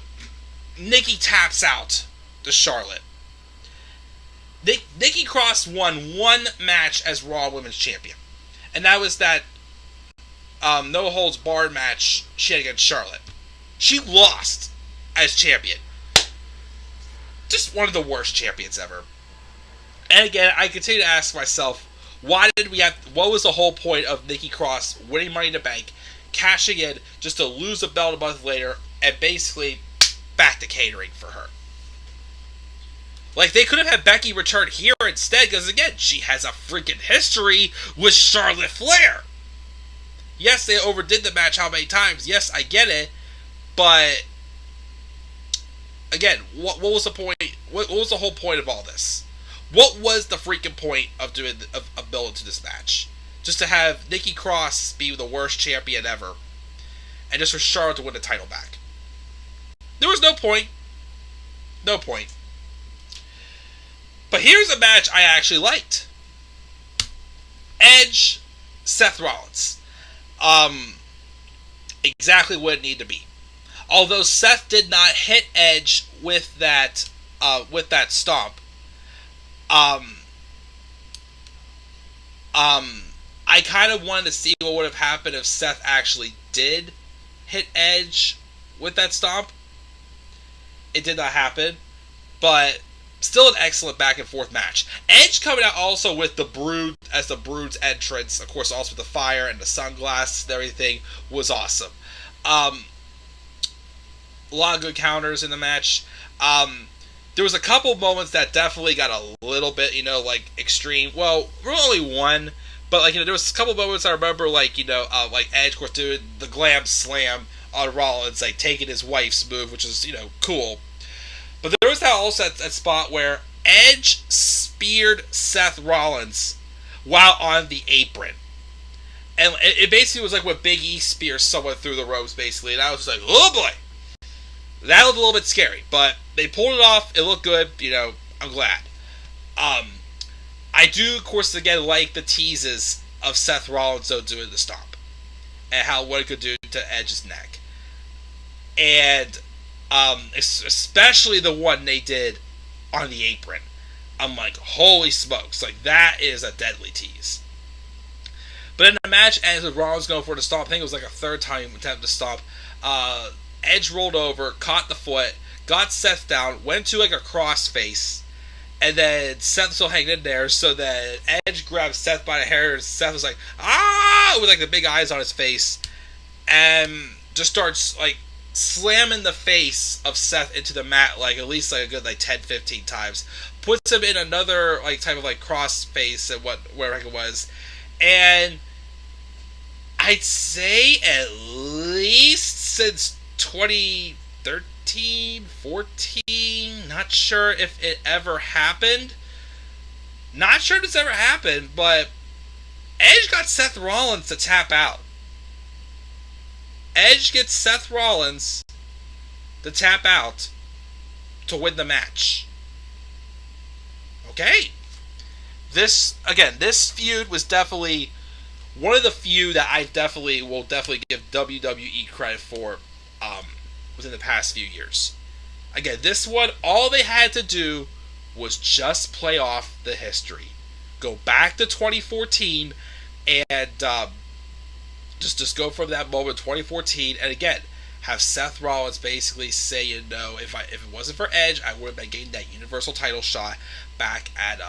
Nikki taps out to Charlotte. Nikki Cross won one match as Raw Women's Champion. And that was that no holds barred match she had against Charlotte. She lost as champion. Just one of the worst champions ever. And again, I continue to ask myself, what was the whole point of Nikki Cross winning Money in the Bank, cashing in just to lose the belt a month later, and basically back to catering for her? Like, they could have had Becky return here instead, because again, she has a freaking history with Charlotte Flair. Yes, they overdid the match how many times? Yes, I get it. But again, what was the point? What was the whole point of all this? What was the freaking point of building to this match? Just to have Nikki Cross be the worst champion ever, and just for Charlotte to win the title back. There was no point. No point. But here's a match I actually liked. Edge, Seth Rollins. Exactly what it needed to be. Although Seth did not hit Edge with that stomp, I kind of wanted to see what would have happened if Seth actually did hit Edge with that stomp. It did not happen, but still an excellent back and forth match. Edge coming out also with the Brood as the Brood's entrance, of course, also with the fire and the sunglasses and everything, was awesome. A lot of good counters in the match. There was a couple moments that definitely got a little bit, extreme. Well, only one, but there was a couple moments I remember, like Edge, of course, doing the glam slam on Rollins, like taking his wife's move, which is cool. But there was that spot where Edge speared Seth Rollins while on the apron. And it basically was like when Big E spears someone through the ropes, basically. And I was just like, oh boy! That was a little bit scary. But they pulled it off. It looked good. I'm glad. I do, of course, again, like the teases of Seth Rollins, though, doing the stomp. And what it could do to Edge's neck. And especially the one they did on the apron. I'm like, holy smokes. Like, that is a deadly tease. But in the match ends with Rollins going for the stomp. I think it was like a third time attempt to stomp. Edge rolled over, caught the foot, got Seth down, went to like a crossface, and then Seth was still hanging in there, so then Edge grabbed Seth by the hair, and Seth was like, ah! With like the big eyes on his face, and just starts like slamming the face of Seth into the mat like at least like a good 10-15 times. Puts him in another like type of like cross face and where it was. And I'd say at least since 2013, 14, not sure if it ever happened. Not sure if it's ever happened, but Edge got Seth Rollins to tap out. Edge gets Seth Rollins to tap out to win the match. Okay. This feud was definitely one of the few that I will give WWE credit for within the past few years. Again, this one, all they had to do was just play off the history. Go back to 2014 and just go from that moment, 2014, and again, have Seth Rollins basically say, if it wasn't for Edge, I would have been getting that Universal title shot back at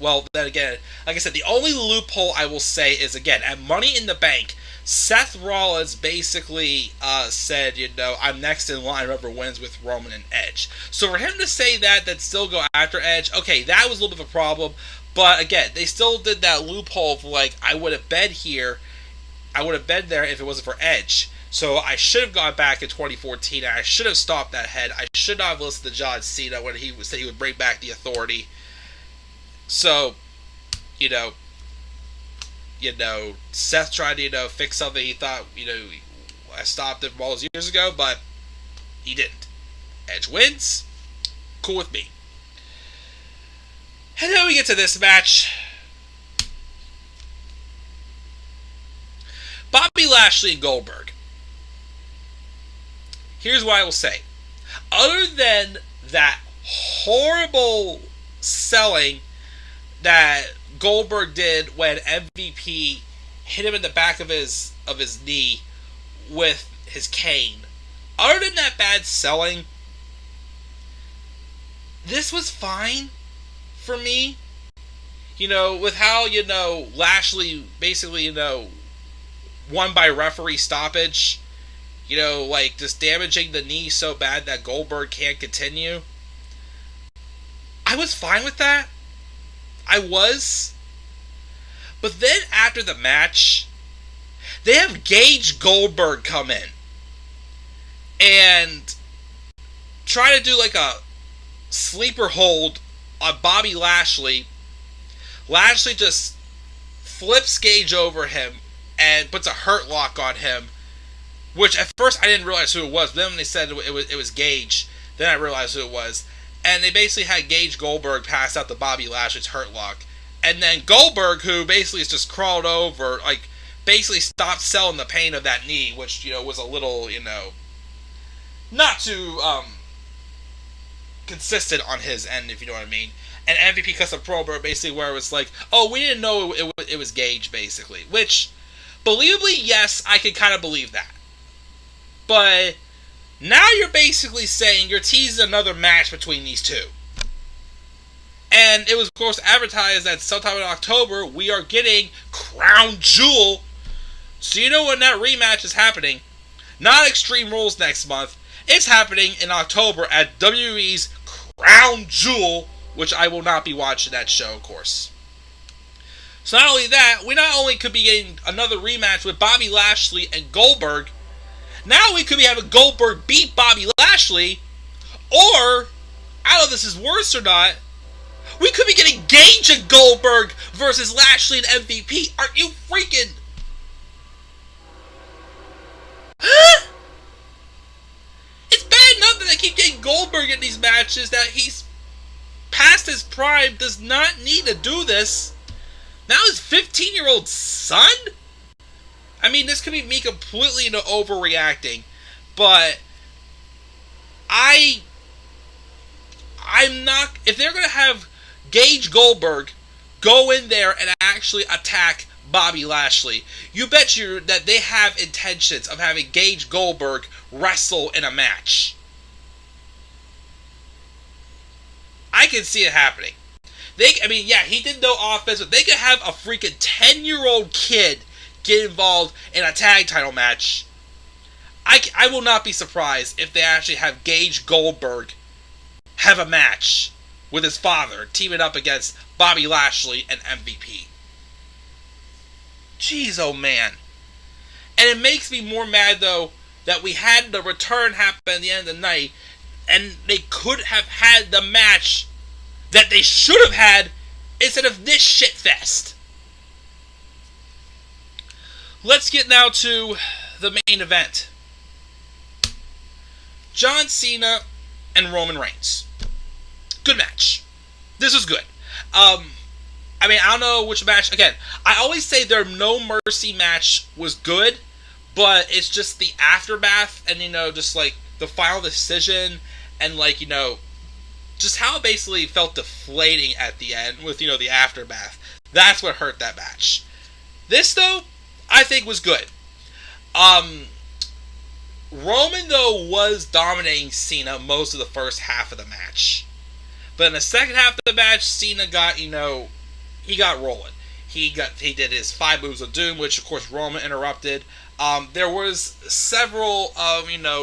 well, then again, like I said, the only loophole I will say is, again, at Money in the Bank, Seth Rollins basically said, I'm next in line, whoever wins with Roman and Edge. So for him to say that, then still go after Edge, okay, that was a little bit of a problem. But again, they still did that loophole of like, I would have been there if it wasn't for Edge. So I should have gone back in 2014, and I should have stopped that head. I should not have listened to John Cena when he said he would bring back the Authority. So, Seth tried to, fix something he thought, I stopped it all those years ago, but he didn't. Edge wins. Cool with me. And then we get to this match. Bobby Lashley and Goldberg. Here's what I will say. Other than that horrible selling that Goldberg did when MVP hit him in the back of his knee with his cane Other than that bad selling, this was fine for me. With how, Lashley basically, won by referee stoppage. Like just damaging the knee so bad that Goldberg can't continue. I was fine with that. I was. But then after the match, they have Gage Goldberg come in and try to do like a sleeper hold on Bobby Lashley. Lashley just flips Gage over him and puts a hurt lock on him, which at first I didn't realize who it was. But then when they said it was Gage, then I realized who it was. And they basically had Gage Goldberg pass out the Bobby Lashley's hurt lock. And then Goldberg, who basically has just crawled over, like, basically stopped selling the pain of that knee, which, was a little, not too consistent on his end, if you know what I mean. And MVP cuts a promo basically where it was like, oh, we didn't know it was Gage, basically. Which, believably, yes, I can kind of believe that. But now you're basically saying you're teasing another match between these two. And it was, of course, advertised that sometime in October, we are getting Crown Jewel. So you know when that rematch is happening. Not Extreme Rules next month. It's happening in October at WWE's Crown Jewel, which I will not be watching that show, of course. So not only that, we not only could be getting another rematch with Bobby Lashley and Goldberg, now we could be having Goldberg beat Bobby Lashley, or, I don't know if this is worse or not, we could be getting Gage and Goldberg versus Lashley and MVP. Are you freaking... Huh? It's bad enough that they keep getting Goldberg in these matches, that he's past his prime, does not need to do this. Now his 15-year-old son? I mean, this could be me completely overreacting, but I'm not... If they're going to have Gage Goldberg go in there and actually attack Bobby Lashley, you bet you that they have intentions of having Gage Goldberg wrestle in a match. I can see it happening. He did no offense, but they could have a freaking 10-year-old kid get involved in a tag title match. I will not be surprised if they actually have Gage Goldberg have a match with his father, teaming up against Bobby Lashley and MVP. Jeez, oh man. And it makes me more mad, though, that we had the return happen at the end of the night, and they could have had the match that they should have had instead of this shit fest. Let's get now to the main event. John Cena and Roman Reigns. Good match. This was good. I don't know which match. Again, I always say their No Mercy match was good, but it's just the aftermath and, just like the final decision and just how it basically felt deflating at the end with, the aftermath. That's what hurt that match. This, though, I think was good. Roman, though, was dominating Cena most of the first half of the match. But in the second half of the match, Cena got, he got rolling. He did his 5 moves of doom, which, of course, Roman interrupted. There was several,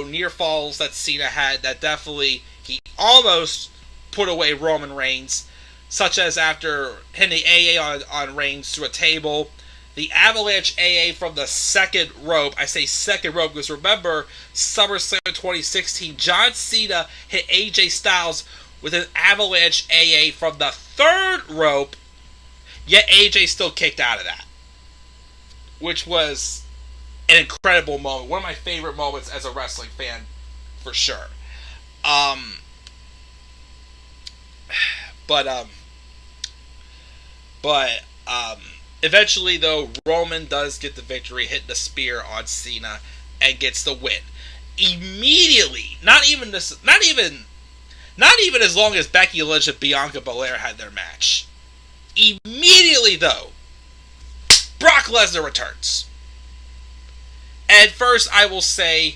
near falls that Cena had that definitely, he almost put away Roman Reigns, such as after hitting the AA on Reigns through a table. The Avalanche AA from the second rope. I say second rope because remember, SummerSlam 2016, John Cena hit AJ Styles with an Avalanche AA from the third rope, yet AJ still kicked out of that. Which was an incredible moment. One of my favorite moments as a wrestling fan, for sure. Eventually, though, Roman does get the victory, hitting the spear on Cena, and gets the win. Immediately, not even as long as Becky Lynch and Bianca Belair had their match. Immediately, though, Brock Lesnar returns. And first, I will say,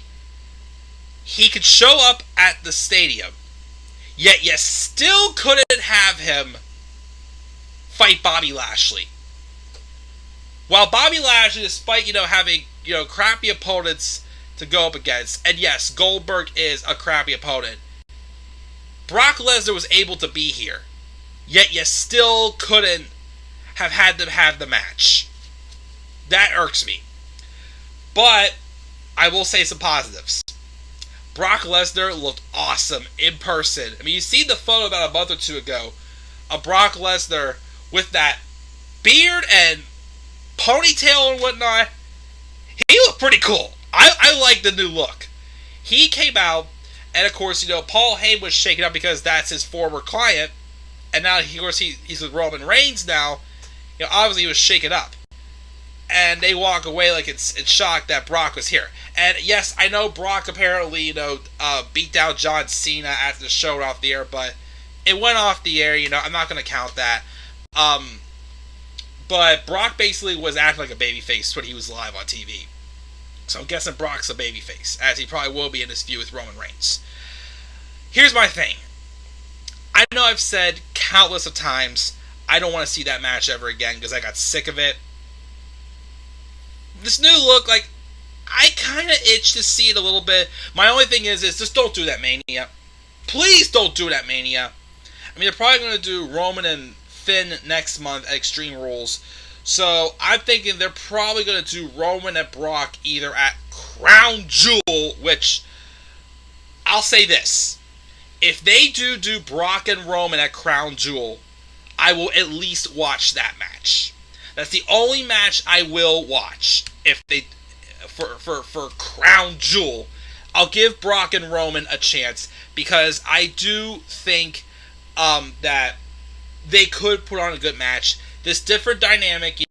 he could show up at the stadium, yet you still couldn't have him fight Bobby Lashley. While Bobby Lashley, despite, having, crappy opponents to go up against, and yes, Goldberg is a crappy opponent, Brock Lesnar was able to be here, yet you still couldn't have had them have the match. That irks me. But I will say some positives. Brock Lesnar looked awesome in person. I mean, you see the photo about a month or two ago of Brock Lesnar with that beard and ponytail and whatnot. He looked pretty cool. I like the new look. He came out, and of course, Paul Heyman was shaken up because that's his former client, and now, of course, he's with Roman Reigns now. Obviously he was shaken up. And they walk away like it's shocked that Brock was here. And yes, I know Brock apparently, beat down John Cena after the show went off the air, but it went off the air, I'm not going to count that. But Brock basically was acting like a babyface when he was live on TV. So I'm guessing Brock's a babyface, as he probably will be in this feud with Roman Reigns. Here's my thing. I know I've said countless of times, I don't want to see that match ever again because I got sick of it. This new look, I kind of itch to see it a little bit. My only thing is just don't do that Mania. Please don't do that Mania. I mean, they're probably going to do Roman and Finn next month at Extreme Rules. So I'm thinking they're probably going to do Roman and Brock either at Crown Jewel, which I'll say this. If they do Brock and Roman at Crown Jewel, I will at least watch that match. That's the only match I will watch. If they for Crown Jewel, I'll give Brock and Roman a chance because I do think that they could put on a good match. This different dynamic,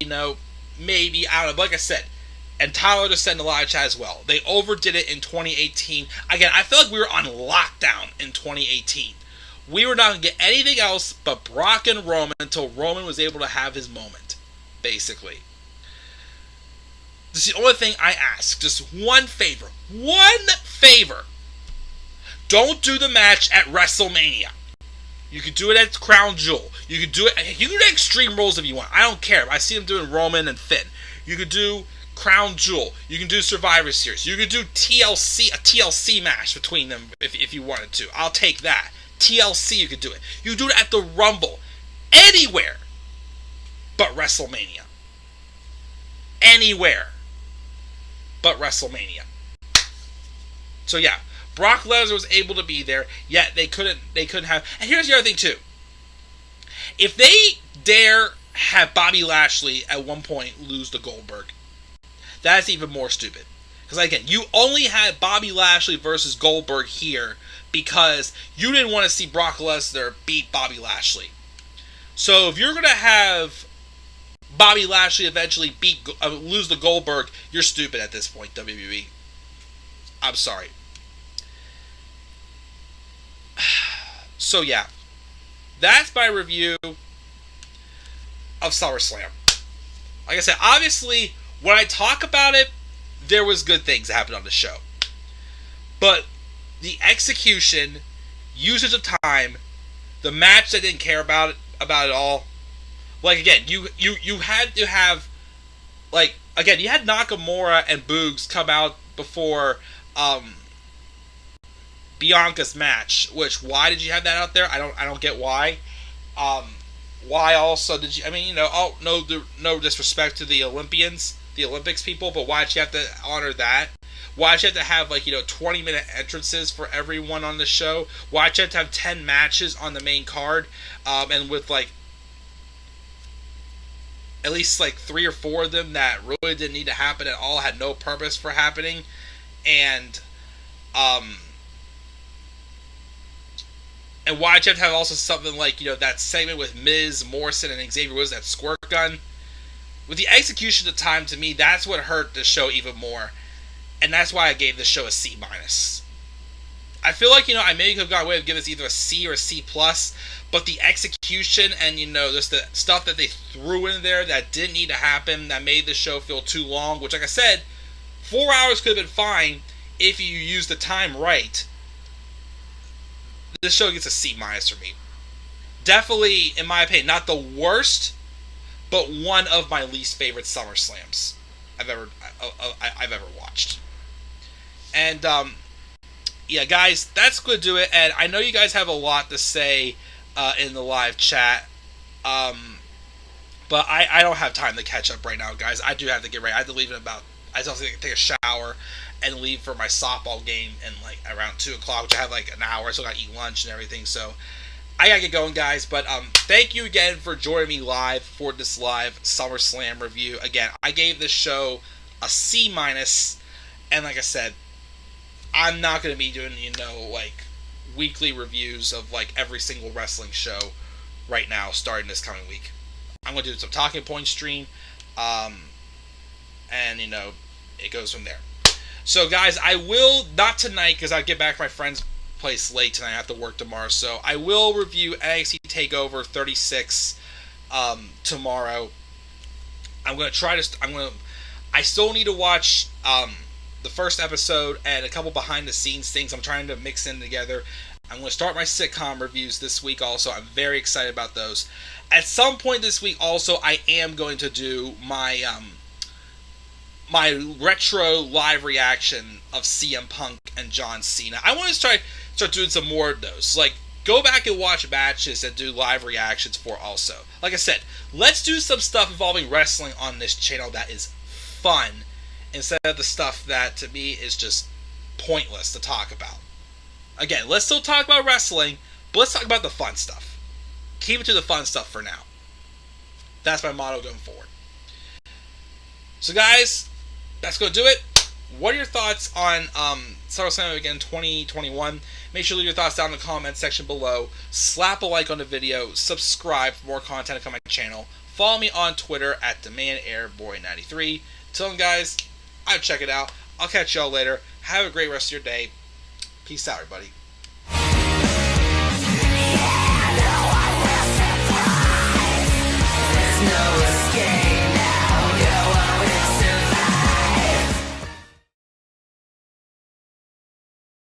maybe, I don't know, but like I said, and Tyler just said in the live chat as well, they overdid it in 2018. Again, I feel like we were on lockdown in 2018. We were not going to get anything else but Brock and Roman until Roman was able to have his moment, basically. This is the only thing I ask. Just one favor. One favor. Don't do the match at WrestleMania. You could do it at Crown Jewel. You could do it at Extreme Rules if you want. I don't care. I see them doing Roman and Finn. You could do Crown Jewel. You can do Survivor Series. You could do a TLC match between them if you wanted to. I'll take that. TLC, you could do it. You could do it at the Rumble. Anywhere but WrestleMania. Anywhere but WrestleMania. So yeah, Brock Lesnar was able to be there, yet they couldn't have. And here's the other thing too. If they dare have Bobby Lashley at one point lose to Goldberg, that's even more stupid. Because again, you only had Bobby Lashley versus Goldberg here because you didn't want to see Brock Lesnar beat Bobby Lashley. So if you're going to have Bobby Lashley eventually lose to Goldberg, you're stupid at this point, WWE. I'm sorry. So yeah, that's my review of SummerSlam. Like I said, obviously, when I talk about it, there was good things that happened on the show. But the execution, usage of time, the match I didn't care about it all. Like again, you had to have, like again, you had Nakamura and Boogs come out before Bianca's match. Which why did you have that out there? I don't get why. Why also did you? I mean, no disrespect to the Olympics people, but why did you have to honor that? Why did you have to have 20-minute entrances for everyone on the show? Why did you have to have 10 matches on the main card, and with at least 3 or 4 of them that really didn't need to happen at all, had no purpose for happening, and why did you have to have also something like that segment with Miz, Morrison, and Xavier Woods, that squirt gun? With the execution of time, to me, that's what hurt the show even more. And that's why I gave the show a C-. I feel like, I maybe could have got away with giving this either a C or a C+, but the execution and, just the stuff that they threw in there that didn't need to happen, that made the show feel too long, which, like I said, 4 hours could have been fine if you use the time right, this show gets a C minus for me. Definitely, in my opinion, not the worst, but one of my least favorite SummerSlams I've ever watched. And yeah, guys, that's going to do it. And I know you guys have a lot to say in the live chat, but I don't have time to catch up right now, guys. I do have to get ready. I have to leave in about. I still have to take a shower and leave for my softball game in like around 2 o'clock, which I have like an hour. I still got to eat lunch and everything, so I gotta get going, guys. But thank you again for joining me live for this live SummerSlam review. Again, I gave this show a C minus, and like I said, I'm not gonna be doing like weekly reviews of like every single wrestling show right now, starting this coming week. I'm gonna do some talking point stream, and it goes from there. So, guys, I will not tonight because I get back to my friend's place late tonight. I have to work tomorrow, so I will review NXT Takeover 36 tomorrow. I'm gonna try to. I still need to watch the first episode and a couple behind the scenes things. I'm trying to mix in together. I'm going to start my sitcom reviews this week. Also, I'm very excited about those. At some point this week, also, I am going to do my my retro live reaction of CM Punk and John Cena. I want to start doing some more of those. Like, go back and watch matches and do live reactions for also. Like I said, let's do some stuff involving wrestling on this channel that is fun instead of the stuff that, to me, is just pointless to talk about. Again, let's still talk about wrestling, but let's talk about the fun stuff. Keep it to the fun stuff for now. That's my motto going forward. So, guys, that's going to do it. What are your thoughts on SummerSlam again 2021? Make sure to leave your thoughts down in the comment section below. Slap a like on the video. Subscribe for more content to come on my channel. Follow me on Twitter at DemandAirBoy93. Till then, guys, I'll check it out. I'll catch y'all later. Have a great rest of your day. Peace out, everybody.